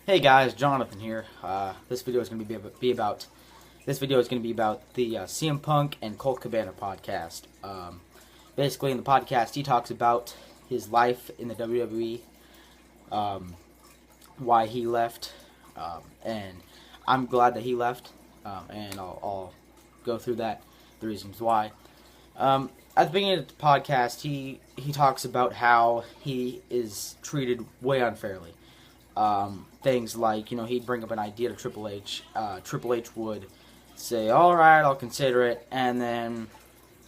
Hey guys, Jonathan here. This video is going to be about the CM Punk and Colt Cabana podcast. Basically, in the podcast, he talks about his life in the WWE, why he left, and I'm glad that he left, and I'll go through the reasons why. At the beginning of the podcast, he talks about how he is treated way unfairly. Things like, he'd bring up an idea to Triple H. Triple H would say, all right, I'll consider it. And then,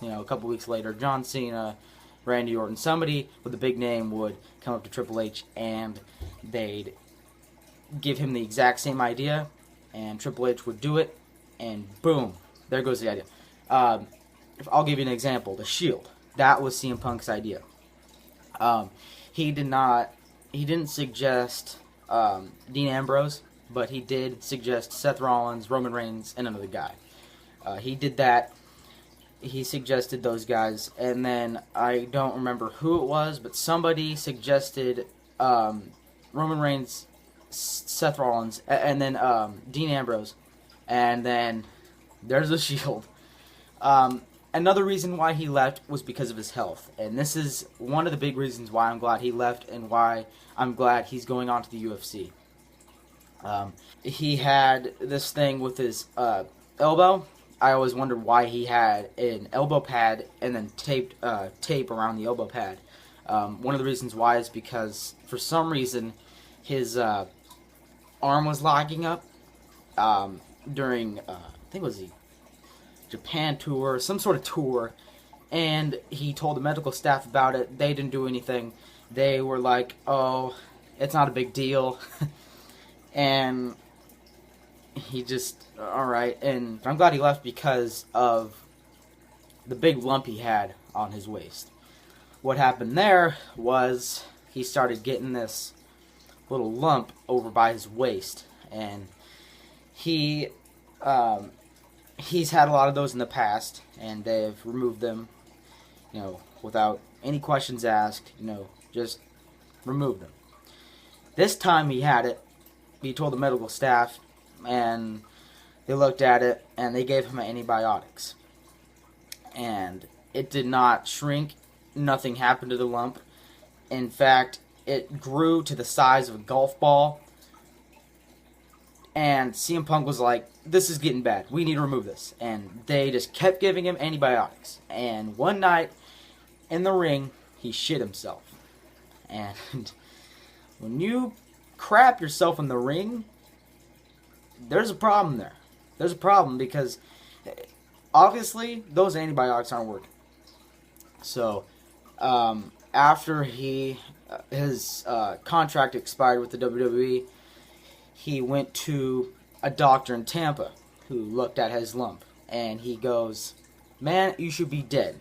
a couple weeks later, John Cena, Randy Orton, somebody with a big name would come up to Triple H and they'd give him the exact same idea. And Triple H would do it. And boom, there goes the idea. I'll give you an example. The Shield. That was CM Punk's idea. He didn't suggest Dean Ambrose, but he did suggest Seth Rollins, Roman Reigns, and another guy. He did that. He suggested those guys, and then I don't remember who it was, but somebody suggested Roman Reigns, Seth Rollins, and then Dean Ambrose, and then there's the Shield. Another reason why he left was because of his health. And this is one of the big reasons why I'm glad he left and why I'm glad he's going on to the UFC. He had this thing with his elbow. I always wondered why he had an elbow pad and then tape around the elbow pad. One of the reasons why is because for some reason his arm was locking up during, I think it was the Japan tour, some sort of tour, and he told the medical staff about it. They didn't do anything. They were like, oh, it's not a big deal. And he just, alright. And I'm glad he left because of the big lump he had on his waist. What happened there was he started getting this little lump over by his waist, and he's had a lot of those in the past, and they've removed them, without any questions asked, just remove them. This time he had it. He told the medical staff, and they looked at it, and they gave him antibiotics. And it did not shrink. Nothing happened to the lump. In fact, it grew to the size of a golf ball. And CM Punk was like, this is getting bad. We need to remove this. And they just kept giving him antibiotics. And one night, in the ring, he shit himself. And when you crap yourself in the ring, there's a problem there. There's a problem because, obviously, those antibiotics aren't working. So, after his contract expired with the WWE, he went to a doctor in Tampa who looked at his lump, and he goes, man, you should be dead.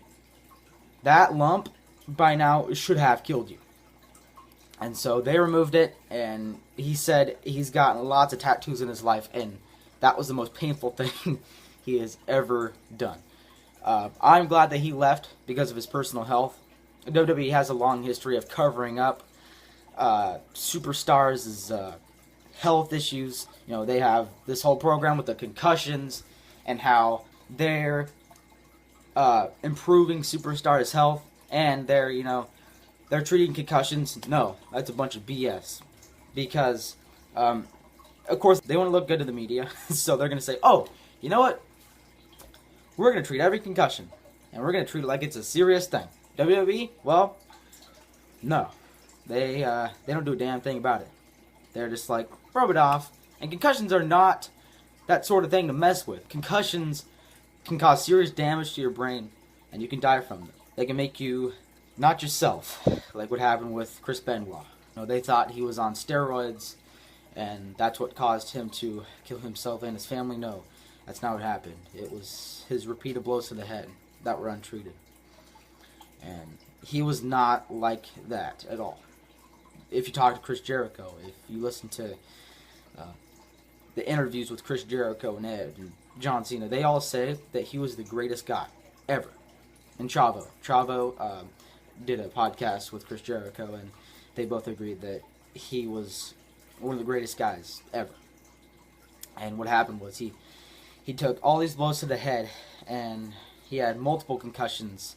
That lump, by now, should have killed you. And so they removed it, and he said he's gotten lots of tattoos in his life, and that was the most painful thing he has ever done. I'm glad that he left because of his personal health. WWE has a long history of covering up superstars' health issues. They have this whole program with the concussions and how they're improving superstars' health, and they're treating concussions. No, that's a bunch of BS. Because, of course, they want to look good to the media, so they're going to say, oh, you know what? We're going to treat every concussion, and we're going to treat it like it's a serious thing. WWE, well, no. They don't do a damn thing about it. They're just like, rub it off. And concussions are not that sort of thing to mess with. Concussions can cause serious damage to your brain, and you can die from them. They can make you not yourself, like what happened with Chris Benoit. They thought he was on steroids, and that's what caused him to kill himself and his family. No, that's not what happened. It was his repeated blows to the head that were untreated. And he was not like that at all. If you talk to Chris Jericho, if you listen to the interviews with Chris Jericho and Ed and John Cena, they all say that he was the greatest guy ever. And Chavo did a podcast with Chris Jericho, and they both agreed that he was one of the greatest guys ever. And what happened was he took all these blows to the head, and he had multiple concussions,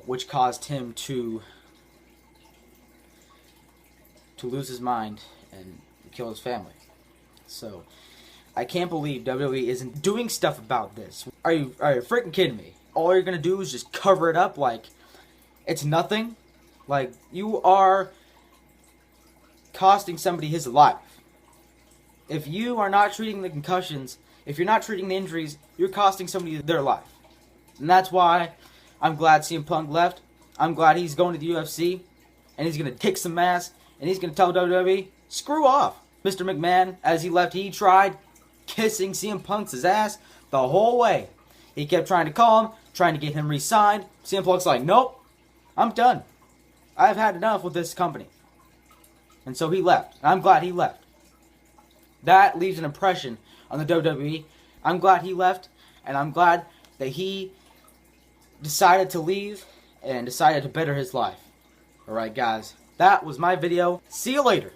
which caused him to lose his mind and kill his family. So I can't believe WWE isn't doing stuff about this. Are you freaking kidding me? All you're gonna do is just cover it up like it's nothing. Like, you are costing somebody his life. If you are not treating the concussions, if you're not treating the injuries, you're costing somebody their life. And that's why I'm glad CM Punk left. I'm glad he's going to the UFC, and he's going to kick some ass, and he's going to tell WWE, screw off. Mr. McMahon, as he left, he tried kissing CM Punk's ass the whole way. He kept trying to call him, trying to get him re-signed. CM Punk's like, nope, I'm done. I've had enough with this company. And so he left. And I'm glad he left. That leaves an impression on the WWE. I'm glad he left, and I'm glad that he decided to leave and decided to better his life. Alright, guys, that was my video. See you later.